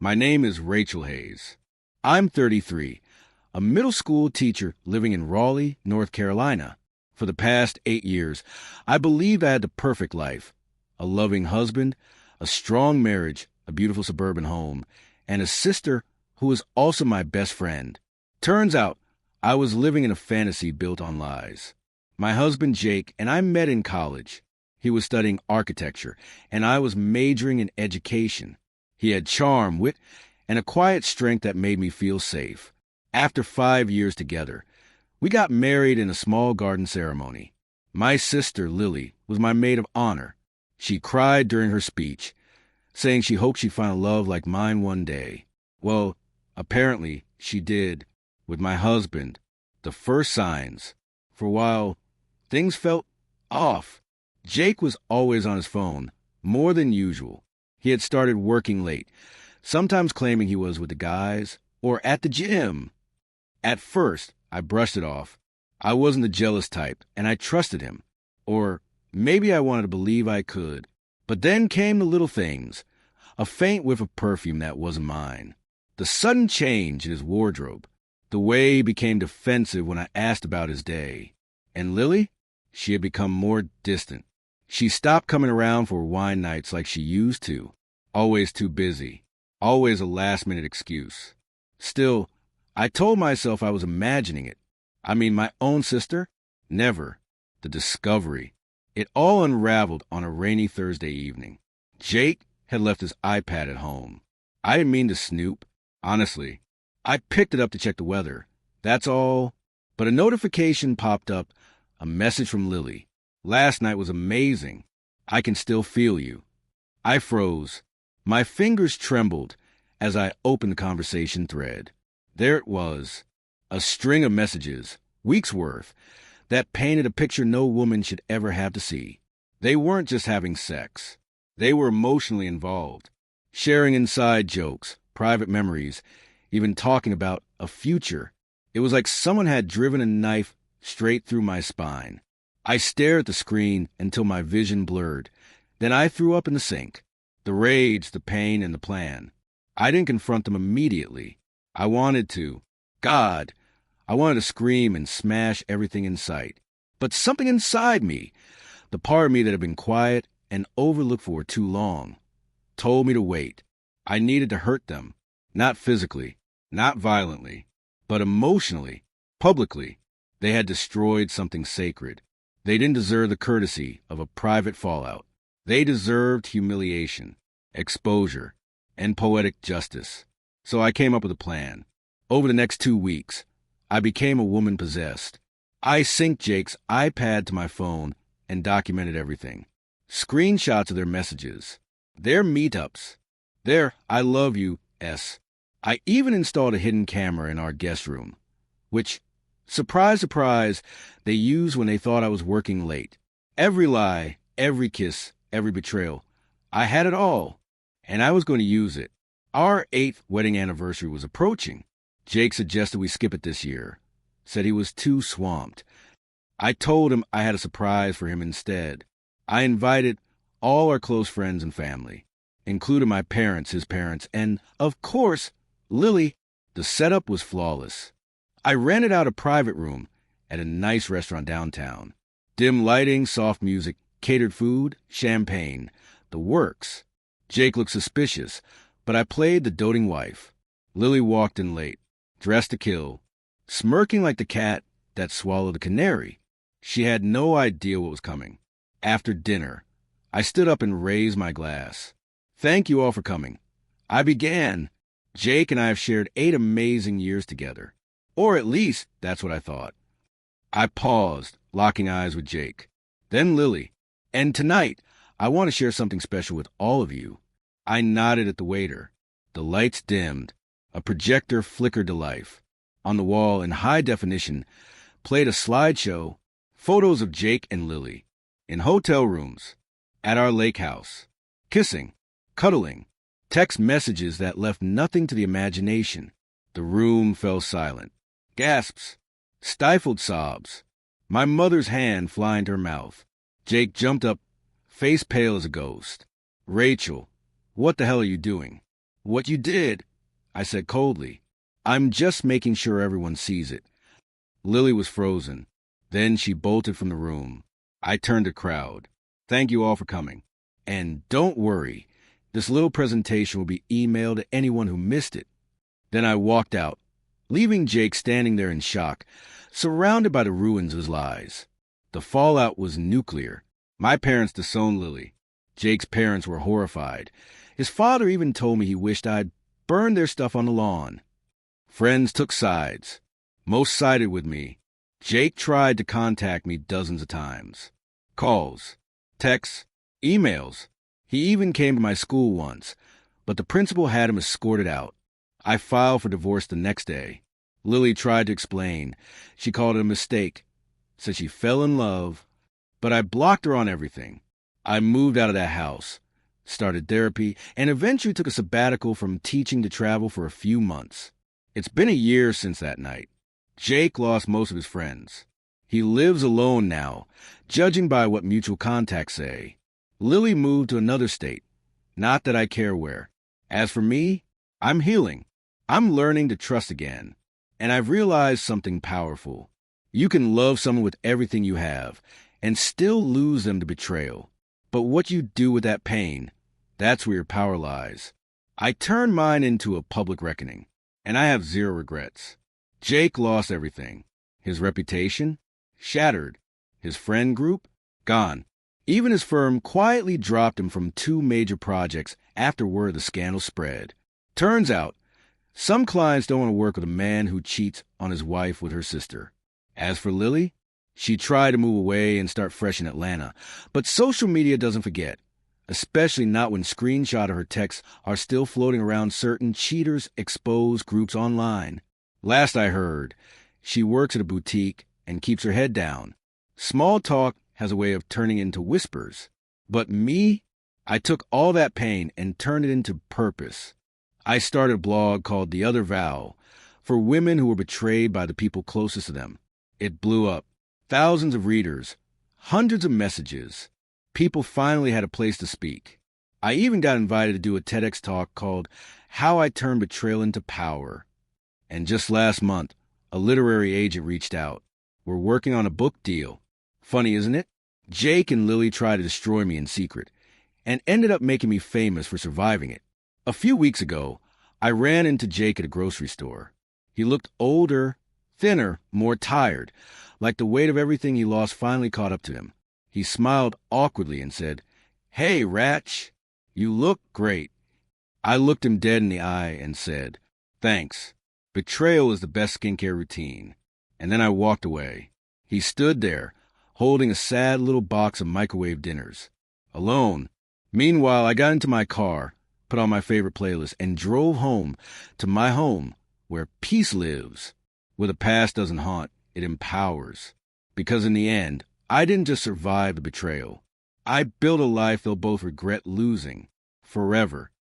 My name is Rachel Hayes. I'm 33, a middle school teacher living in Raleigh, North Carolina. For the past 8 years, I believed I had the perfect life: a loving husband, a strong marriage, a beautiful suburban home, and a sister who was also my best friend. Turns out, I was living in a fantasy built on lies. My husband, Jake, and I met in college. He was studying architecture, and I was majoring in education. He had charm, wit, and a quiet strength that made me feel safe. After 5 years together, we got married in a small garden ceremony. My sister, Lily, was my maid of honor. She cried during her speech, saying she hoped she'd find a love like mine one day. Well, apparently she did, with my husband. The first signs. For a while, things felt off. Jake was always on his phone, more than usual. He had started working late, sometimes claiming he was with the guys or at the gym. At first, I brushed it off. I wasn't the jealous type, and I trusted him. Or maybe I wanted to believe I could. But then came the little things. A faint whiff of perfume that wasn't mine. The sudden change in his wardrobe. The way he became defensive when I asked about his day. And Lily? She had become more distant. She stopped coming around for wine nights like she used to. Always too busy. Always a last-minute excuse. Still, I told myself I was imagining it. I mean, my own sister? Never. The discovery. It all unraveled on a rainy Thursday evening. Jake had left his iPad at home. I didn't mean to snoop. Honestly, I picked it up to check the weather. That's all. But a notification popped up, a message from Lily. Last night was amazing. I can still feel you. I froze. My fingers trembled as I opened the conversation thread. There it was, a string of messages, weeks' worth, that painted a picture no woman should ever have to see. They weren't just having sex. They were emotionally involved, sharing inside jokes, private memories, even talking about a future. It was like someone had driven a knife straight through my spine. I stared at the screen until my vision blurred. Then I threw up in the sink. The rage, the pain, and the plan. I didn't confront them immediately. I wanted to. God, I wanted to scream and smash everything in sight. But something inside me, the part of me that had been quiet and overlooked for too long, told me to wait. I needed to hurt them. Not physically, not violently, but emotionally, publicly. They had destroyed something sacred. They didn't deserve the courtesy of a private fallout. They deserved humiliation, exposure, and poetic justice. So I came up with a plan. Over the next 2 weeks, I became a woman possessed. I synced Jake's iPad to my phone and documented everything. Screenshots of their messages, their meetups, their I love you S. I even installed a hidden camera in our guest room, which, surprise, surprise, they used when they thought I was working late. Every lie, every kiss, every betrayal. I had it all, and I was going to use it. Our 8th wedding anniversary was approaching. Jake suggested we skip it this year. Said he was too swamped. I told him I had a surprise for him instead. I invited all our close friends and family, including my parents, his parents, and, of course, Lily. The setup was flawless. I rented out a private room at a nice restaurant downtown. Dim lighting, soft music, catered food, champagne, the works. Jake looked suspicious, but I played the doting wife. Lily walked in late, dressed to kill, smirking like the cat that swallowed a canary. She had no idea what was coming. After dinner, I stood up and raised my glass. Thank you all for coming. I began. Jake and I have shared 8 amazing years together. Or at least, that's what I thought. I paused, locking eyes with Jake. Then Lily. And tonight, I want to share something special with all of you. I nodded at the waiter. The lights dimmed. A projector flickered to life. On the wall, in high definition, played a slideshow, photos of Jake and Lily. In hotel rooms. At our lake house. Kissing. Cuddling. Text messages that left nothing to the imagination. The room fell silent. Gasps. Stifled sobs. My mother's hand flying to her mouth. Jake jumped up, face pale as a ghost. Rachel, what the hell are you doing? What you did, I said coldly. I'm just making sure everyone sees it. Lily was frozen. Then she bolted from the room. I turned to the crowd. Thank you all for coming. And don't worry, this little presentation will be emailed to anyone who missed it. Then I walked out, leaving Jake standing there in shock, surrounded by the ruins of his lies. The fallout was nuclear. My parents disowned Lily. Jake's parents were horrified. His father even told me he wished I'd burned their stuff on the lawn. Friends took sides. Most sided with me. Jake tried to contact me dozens of times. Calls, texts, emails. He even came to my school once, but the principal had him escorted out. I filed for divorce the next day. Lily tried to explain. She called it a mistake, said she fell in love, but I blocked her on everything. I moved out of that house, started therapy, and eventually took a sabbatical from teaching to travel for a few months. It's been a year since that night. Jake lost most of his friends. He lives alone now, judging by what mutual contacts say. Lily moved to another state. Not that I care where. As for me, I'm healing. I'm learning to trust again. And I've realized something powerful. You can love someone with everything you have and still lose them to betrayal. But what you do with that pain, that's where your power lies. I turned mine into a public reckoning, and I have zero regrets. Jake lost everything. His reputation? Shattered. His friend group? Gone. Even his firm quietly dropped him from 2 major projects after word of the scandal spread. Turns out, some clients don't want to work with a man who cheats on his wife with her sister. As for Lily, she tried to move away and start fresh in Atlanta, but social media doesn't forget, especially not when screenshots of her texts are still floating around certain cheaters' exposed groups online. Last I heard, she works at a boutique and keeps her head down. Small talk has a way of turning into whispers. But me, I took all that pain and turned it into purpose. I started a blog called The Other Vow for women who were betrayed by the people closest to them. It blew up. Thousands of readers, hundreds of messages. People finally had a place to speak. I even got invited to do a TEDx talk called How I Turned Betrayal into Power. And just last month, a literary agent reached out. We're working on a book deal. Funny, isn't it? Jake and Lily tried to destroy me in secret and ended up making me famous for surviving it. A few weeks ago, I ran into Jake at a grocery store. He looked older, thinner, more tired, like the weight of everything he lost finally caught up to him. He smiled awkwardly and said, "Hey, Ratch, you look great." I looked him dead in the eye and said, "Thanks. Betrayal is the best skincare routine." And then I walked away. He stood there, holding a sad little box of microwave dinners. Alone. Meanwhile, I got into my car, put on my favorite playlist, and drove home to my home, where peace lives. Where the past doesn't haunt, it empowers. Because in the end, I didn't just survive the betrayal. I built a life they'll both regret losing. Forever.